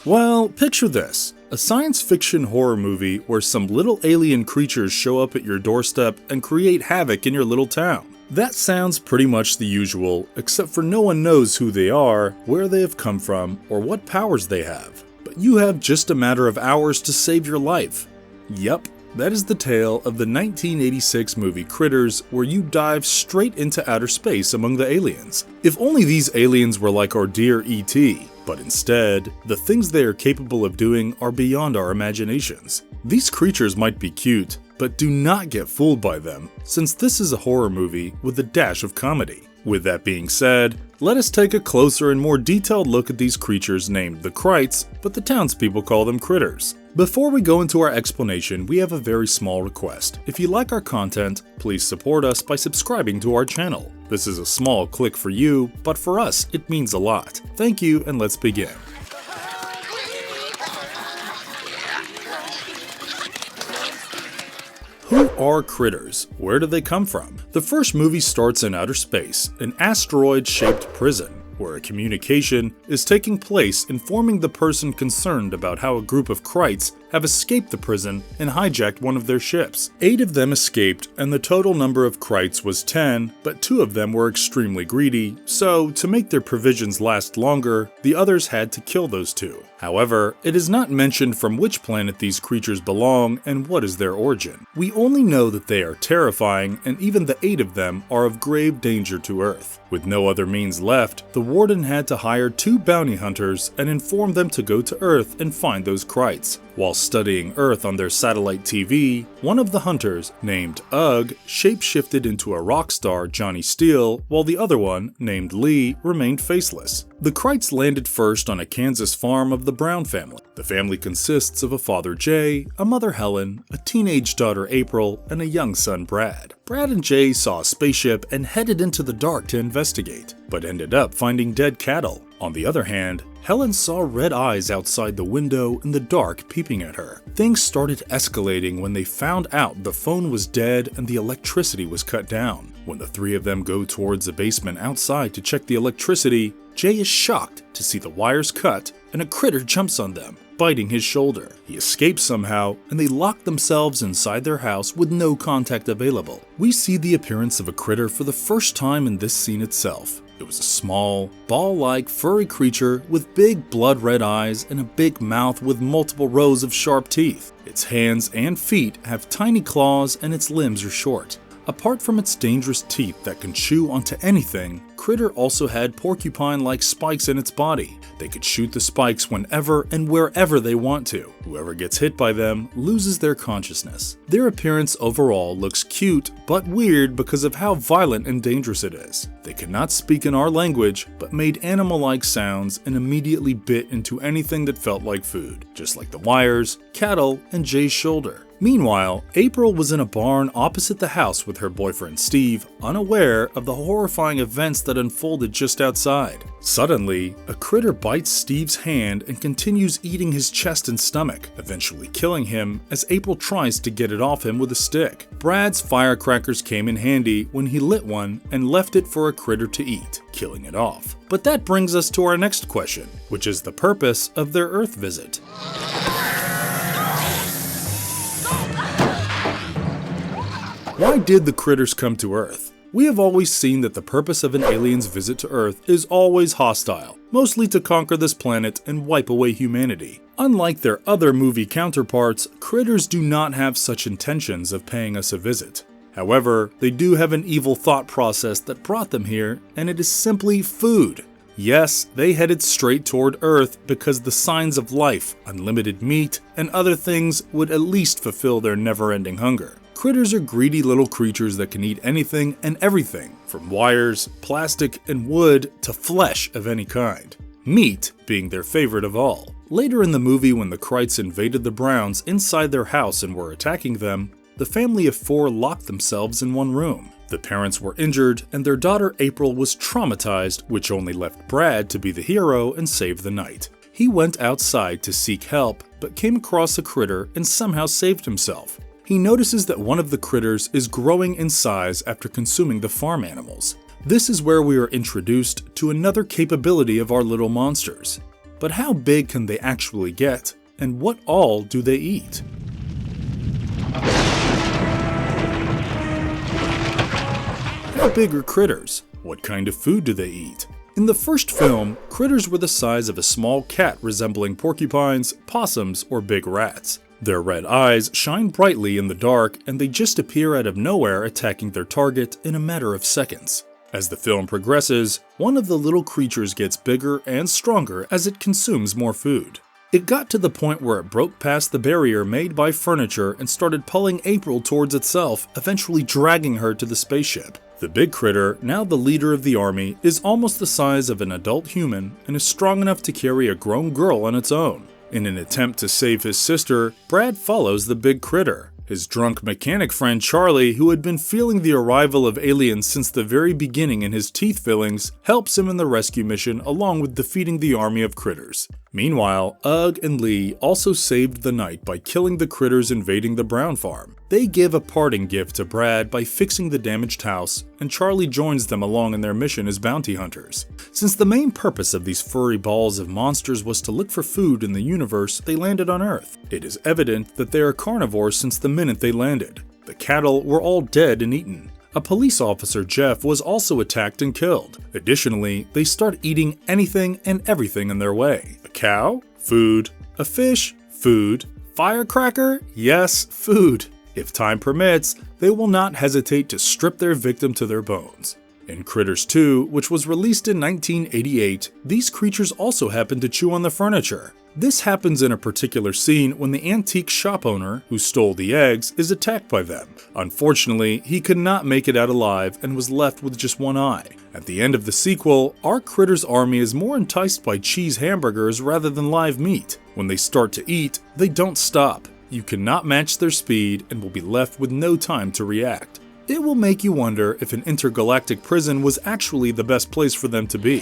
Well, picture this. A science fiction horror movie where some little alien creatures show up at your doorstep and create havoc in your little town. That sounds pretty much the usual, except for no one knows who they are, where they have come from, or what powers they have. But you have just a matter of hours to save your life. Yep, that is the tale of the 1986 movie Critters, where you dive straight into outer space among the aliens. If only these aliens were like our dear E.T., but instead, the things they are capable of doing are beyond our imaginations. These creatures might be cute, but do not get fooled by them, since this is a horror movie with a dash of comedy. With that being said, let us take a closer and more detailed look at these creatures named the Krites, but the townspeople call them Critters. Before we go into our explanation, we have a very small request. If you like our content, please support us by subscribing to our channel. This is a small click for you, but for us, it means a lot. Thank you, and let's begin. Who are Critters? Where do they come from? The first movie starts in outer space, an asteroid-shaped prison, where a communication is taking place informing the person concerned about how a group of Krites have escaped the prison and hijacked one of their ships. 8 of them escaped, and the total number of Krites was 10, but 2 of them were extremely greedy, so to make their provisions last longer, the others had to kill those 2. However, it is not mentioned from which planet these creatures belong and what is their origin. We only know that they are terrifying, and even the 8 of them are of grave danger to Earth. With no other means left, the warden had to hire 2 bounty hunters and inform them to go to Earth and find those Krites. While studying Earth on their satellite TV, one of the hunters, named Ugg, shapeshifted into a rock star, Johnny Steele, while the other one, named Lee, remained faceless. The Krites landed first on a Kansas farm of the Brown family. The family consists of a father, Jay, a mother, Helen, a teenage daughter, April, and a young son, Brad. Brad and Jay saw a spaceship and headed into the dark to investigate, but ended up finding dead cattle. On the other hand, Helen saw red eyes outside the window in the dark peeping at her. Things started escalating when they found out the phone was dead and the electricity was cut down. When the 3 of them go towards the basement outside to check the electricity, Jay is shocked to see the wires cut and a critter jumps on them, biting his shoulder. He escapes somehow, and they lock themselves inside their house with no contact available. We see the appearance of a critter for the first time in this scene itself. It was a small, ball-like furry creature with big blood-red eyes and a big mouth with multiple rows of sharp teeth. Its hands and feet have tiny claws and its limbs are short. Apart from its dangerous teeth that can chew onto anything, Critter also had porcupine-like spikes in its body. They could shoot the spikes whenever and wherever they want to. Whoever gets hit by them loses their consciousness. Their appearance overall looks cute, but weird because of how violent and dangerous it is. They could not speak in our language, but made animal-like sounds and immediately bit into anything that felt like food, just like the wires, cattle, and Jay's shoulder. Meanwhile, April was in a barn opposite the house with her boyfriend Steve, unaware of the horrifying events that unfolded just outside. Suddenly, a critter bites Steve's hand and continues eating his chest and stomach, eventually killing him as April tries to get it off him with a stick. Brad's firecrackers came in handy when he lit one and left it for a critter to eat, killing it off. But that brings us to our next question, which is the purpose of their Earth visit. Why did the critters come to Earth? We have always seen that the purpose of an alien's visit to Earth is always hostile, mostly to conquer this planet and wipe away humanity. Unlike their other movie counterparts, critters do not have such intentions of paying us a visit. However, they do have an evil thought process that brought them here, and it is simply food. Yes, they headed straight toward Earth because the signs of life, unlimited meat, and other things would at least fulfill their never-ending hunger. Critters are greedy little creatures that can eat anything and everything, from wires, plastic, and wood to flesh of any kind. Meat being their favorite of all. Later in the movie, when the Krites invaded the Browns inside their house and were attacking them, the family of 4 locked themselves in one room. The parents were injured, and their daughter April was traumatized, which only left Brad to be the hero and save the night. He went outside to seek help, but came across a critter and somehow saved himself. He notices that one of the critters is growing in size after consuming the farm animals. This is where we are introduced to another capability of our little monsters. But how big can they actually get? And what all do they eat? How big are critters? What kind of food do they eat? In the first film, critters were the size of a small cat resembling porcupines, possums, or big rats. Their red eyes shine brightly in the dark, and they just appear out of nowhere, attacking their target in a matter of seconds. As the film progresses, one of the little creatures gets bigger and stronger as it consumes more food. It got to the point where it broke past the barrier made by furniture and started pulling April towards itself, eventually dragging her to the spaceship. The big critter, now the leader of the army, is almost the size of an adult human and is strong enough to carry a grown girl on its own. In an attempt to save his sister, Brad follows the big critter. His drunk mechanic friend Charlie, who had been feeling the arrival of aliens since the very beginning in his teeth fillings, helps him in the rescue mission along with defeating the army of critters. Meanwhile, Ugg and Lee also saved the night by killing the critters invading the Brown farm. They give a parting gift to Brad by fixing the damaged house, and Charlie joins them along in their mission as bounty hunters. Since the main purpose of these furry balls of monsters was to look for food in the universe, they landed on Earth. It is evident that they are carnivores since the minute they landed. The cattle were all dead and eaten. A police officer, Jeff, was also attacked and killed. Additionally, they start eating anything and everything in their way. A cow? Food. A fish? Food. Firecracker? Yes, food. If time permits, they will not hesitate to strip their victim to their bones. In Critters 2, which was released in 1988, these creatures also happen to chew on the furniture. This happens in a particular scene when the antique shop owner, who stole the eggs, is attacked by them. Unfortunately, he could not make it out alive and was left with just one eye. At the end of the sequel, our Critters army is more enticed by cheese hamburgers rather than live meat. When they start to eat, they don't stop. You cannot match their speed and will be left with no time to react. It will make you wonder if an intergalactic prison was actually the best place for them to be.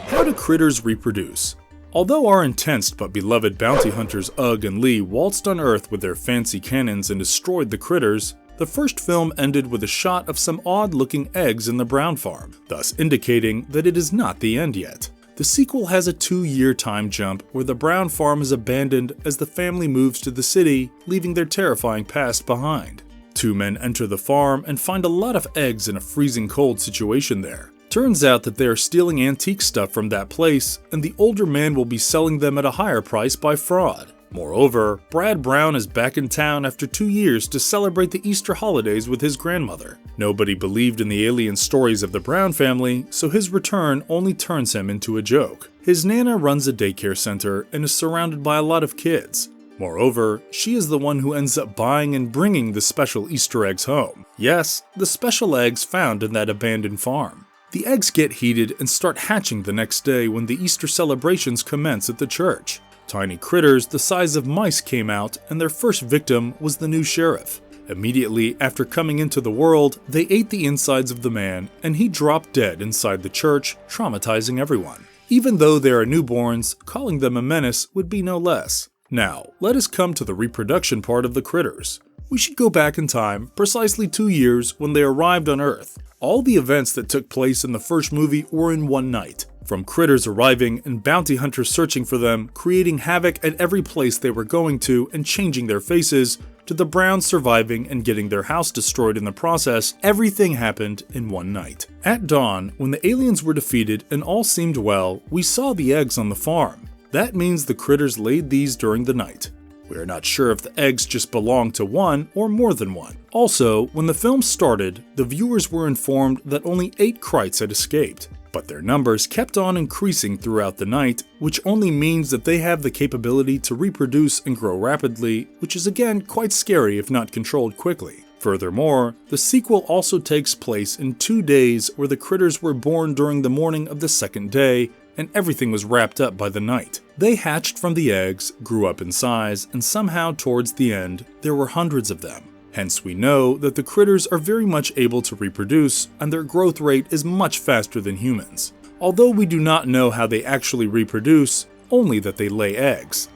How do critters reproduce? Although our intense but beloved bounty hunters Ugg and Lee waltzed on Earth with their fancy cannons and destroyed the critters, the first film ended with a shot of some odd-looking eggs in the Brown farm, thus indicating that it is not the end yet. The sequel has a 2-year time jump where the Brown farm is abandoned as the family moves to the city, leaving their terrifying past behind. 2 men enter the farm and find a lot of eggs in a freezing cold situation there. Turns out that they are stealing antique stuff from that place, and the older man will be selling them at a higher price by fraud. Moreover, Brad Brown is back in town after 2 years to celebrate the Easter holidays with his grandmother. Nobody believed in the alien stories of the Brown family, so his return only turns him into a joke. His Nana runs a daycare center and is surrounded by a lot of kids. Moreover, she is the one who ends up buying and bringing the special Easter eggs home. Yes, the special eggs found in that abandoned farm. The eggs get heated and start hatching the next day when the Easter celebrations commence at the church. Tiny critters the size of mice came out, and their first victim was the new sheriff. Immediately after coming into the world, they ate the insides of the man, and he dropped dead inside the church, traumatizing everyone. Even though they are newborns, calling them a menace would be no less. Now, let us come to the reproduction part of the critters. We should go back in time, precisely 2 years, when they arrived on Earth. All the events that took place in the first movie were in one night. From critters arriving and bounty hunters searching for them, creating havoc at every place they were going to and changing their faces, to the Browns surviving and getting their house destroyed in the process, everything happened in one night. At dawn, when the aliens were defeated and all seemed well, we saw the eggs on the farm. That means the critters laid these during the night. We are not sure if the eggs just belonged to one or more than one. Also, when the film started, the viewers were informed that only 8 Krites had escaped. But their numbers kept on increasing throughout the night, which only means that they have the capability to reproduce and grow rapidly, which is again quite scary if not controlled quickly. Furthermore, the sequel also takes place in 2 days where the critters were born during the morning of the second day, and everything was wrapped up by the night. They hatched from the eggs, grew up in size, and somehow towards the end, there were hundreds of them. Hence we know that the critters are very much able to reproduce, and their growth rate is much faster than humans. Although we do not know how they actually reproduce, only that they lay eggs.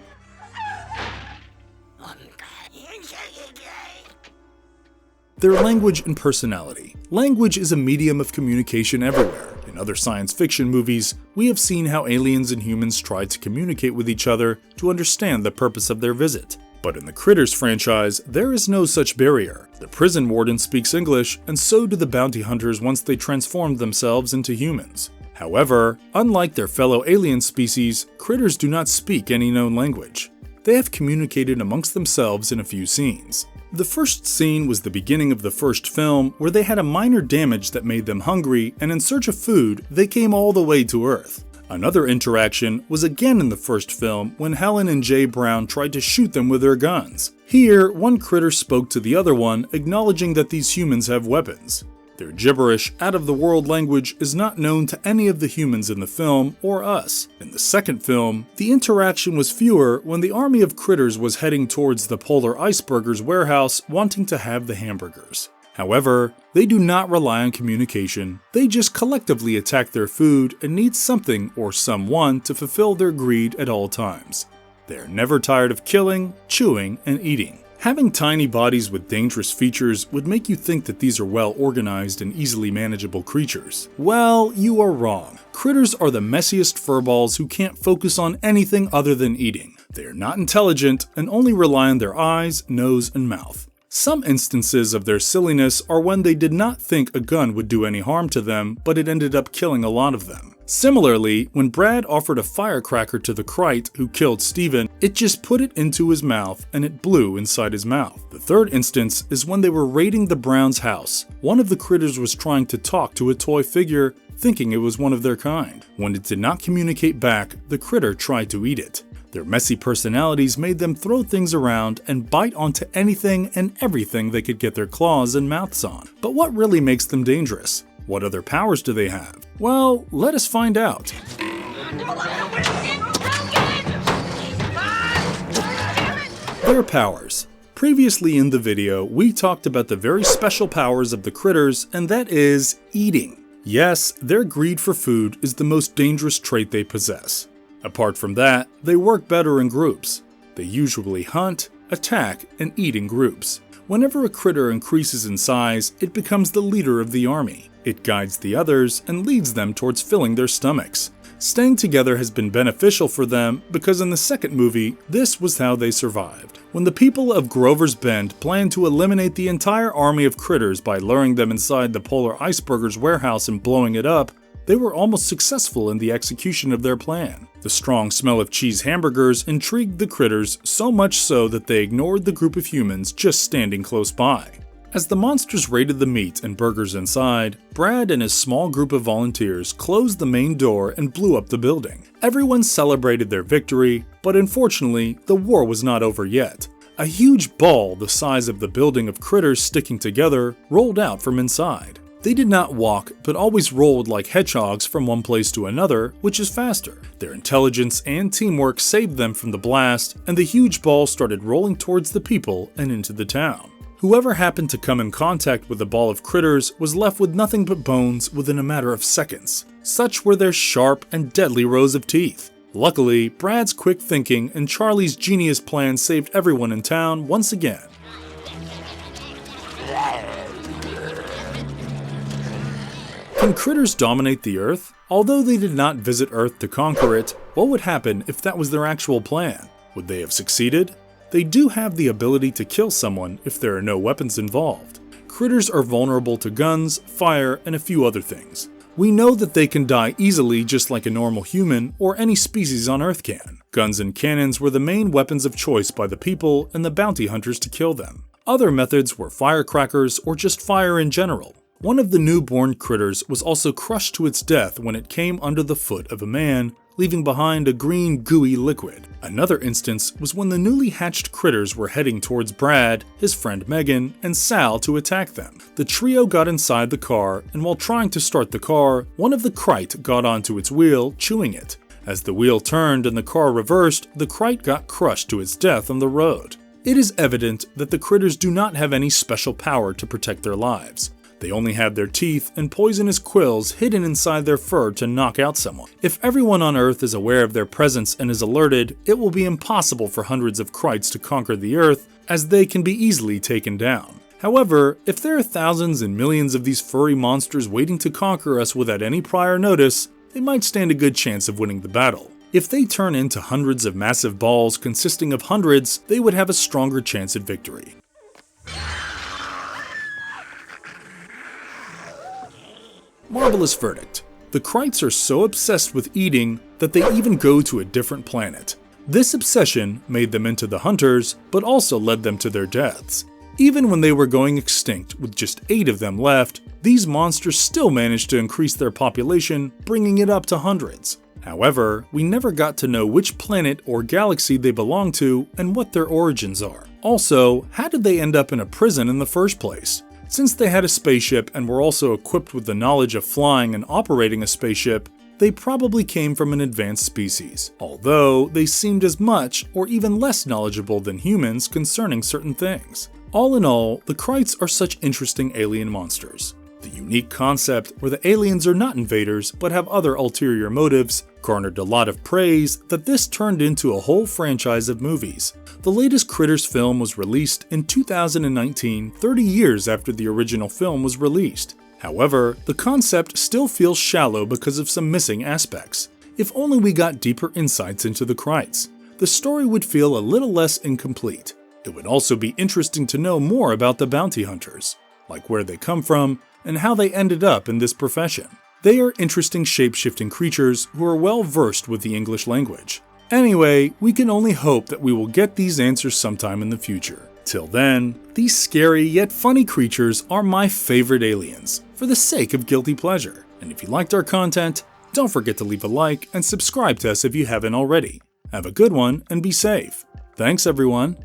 Their language and personality. Language is a medium of communication everywhere. In other science fiction movies, we have seen how aliens and humans try to communicate with each other to understand the purpose of their visit. But in the Critters franchise, there is no such barrier. The prison warden speaks English, and so do the bounty hunters once they transform themselves into humans. However, unlike their fellow alien species, critters do not speak any known language. They have communicated amongst themselves in a few scenes. The first scene was the beginning of the first film, where they had a minor damage that made them hungry, and in search of food, they came all the way to Earth. Another interaction was again in the first film when Helen and Jay Brown tried to shoot them with their guns. Here, one critter spoke to the other one, acknowledging that these humans have weapons. Their gibberish, out-of-the-world language is not known to any of the humans in the film or us. In the second film, the interaction was fewer when the army of critters was heading towards the Polar Icebergers warehouse wanting to have the hamburgers. However, they do not rely on communication, they just collectively attack their food and need something or someone to fulfill their greed at all times. They are never tired of killing, chewing, and eating. Having tiny bodies with dangerous features would make you think that these are well-organized and easily manageable creatures. Well, you are wrong. Critters are the messiest furballs who can't focus on anything other than eating. They are not intelligent and only rely on their eyes, nose, and mouth. Some instances of their silliness are when they did not think a gun would do any harm to them, but it ended up killing a lot of them. Similarly, when Brad offered a firecracker to the Krite who killed Steven, it just put it into his mouth and it blew inside his mouth. The third instance is when they were raiding the Browns' house. One of the critters was trying to talk to a toy figure, thinking it was one of their kind. When it did not communicate back, the critter tried to eat it. Their messy personalities made them throw things around and bite onto anything and everything they could get their claws and mouths on. But what really makes them dangerous? What other powers do they have? Well, let us find out. Their powers. Previously in the video, we talked about the very special powers of the critters, and that is eating. Yes, their greed for food is the most dangerous trait they possess. Apart from that, they work better in groups. They usually hunt, attack, and eat in groups. Whenever a critter increases in size, it becomes the leader of the army. It guides the others and leads them towards filling their stomachs. Staying together has been beneficial for them because in the second movie, this was how they survived. When the people of Grover's Bend planned to eliminate the entire army of critters by luring them inside the Polar Icebergers warehouse and blowing it up, they were almost successful in the execution of their plan. The strong smell of cheese hamburgers intrigued the critters so much so that they ignored the group of humans just standing close by. As the monsters raided the meat and burgers inside, Brad and his small group of volunteers closed the main door and blew up the building. Everyone celebrated their victory, but unfortunately, the war was not over yet. A huge ball the size of the building of critters sticking together rolled out from inside. They did not walk, but always rolled like hedgehogs from one place to another, which is faster. Their intelligence and teamwork saved them from the blast, and the huge ball started rolling towards the people and into the town. Whoever happened to come in contact with the ball of critters was left with nothing but bones within a matter of seconds. Such were their sharp and deadly rows of teeth. Luckily, Brad's quick thinking and Charlie's genius plan saved everyone in town once again. Can critters dominate the Earth? Although they did not visit Earth to conquer it, what would happen if that was their actual plan? Would they have succeeded? They do have the ability to kill someone if there are no weapons involved. Critters are vulnerable to guns, fire, and a few other things. We know that they can die easily just like a normal human or any species on Earth can. Guns and cannons were the main weapons of choice by the people and the bounty hunters to kill them. Other methods were firecrackers or just fire in general. One of the newborn critters was also crushed to its death when it came under the foot of a man, leaving behind a green, gooey liquid. Another instance was when the newly hatched critters were heading towards Brad, his friend Megan, and Sal to attack them. The trio got inside the car, and while trying to start the car, one of the Krite got onto its wheel, chewing it. As the wheel turned and the car reversed, the Krite got crushed to its death on the road. It is evident that the critters do not have any special power to protect their lives. They only have their teeth and poisonous quills hidden inside their fur to knock out someone. If everyone on Earth is aware of their presence and is alerted, it will be impossible for hundreds of Krites to conquer the Earth, as they can be easily taken down. However, if there are thousands and millions of these furry monsters waiting to conquer us without any prior notice, they might stand a good chance of winning the battle. If they turn into hundreds of massive balls consisting of hundreds, they would have a stronger chance at victory. Marvelous verdict. The Krites are so obsessed with eating that they even go to a different planet. This obsession made them into the hunters, but also led them to their deaths. Even when they were going extinct with just 8 of them left, these monsters still managed to increase their population, bringing it up to hundreds. However, we never got to know which planet or galaxy they belong to and what their origins are. Also, how did they end up in a prison in the first place? Since they had a spaceship and were also equipped with the knowledge of flying and operating a spaceship, they probably came from an advanced species, although they seemed as much or even less knowledgeable than humans concerning certain things. All in all, the Krites are such interesting alien monsters. The unique concept where the aliens are not invaders but have other ulterior motives garnered a lot of praise that this turned into a whole franchise of movies. The latest Critters film was released in 2019, 30 years after the original film was released. However, the concept still feels shallow because of some missing aspects. If only we got deeper insights into the Krites, the story would feel a little less incomplete. It would also be interesting to know more about the bounty hunters, like where they come from and how they ended up in this profession. They are interesting shape-shifting creatures who are well versed with the English language. Anyway, we can only hope that we will get these answers sometime in the future. Till then, these scary yet funny creatures are my favorite aliens, for the sake of guilty pleasure. And if you liked our content, don't forget to leave a like and subscribe to us if you haven't already. Have a good one and be safe. Thanks everyone.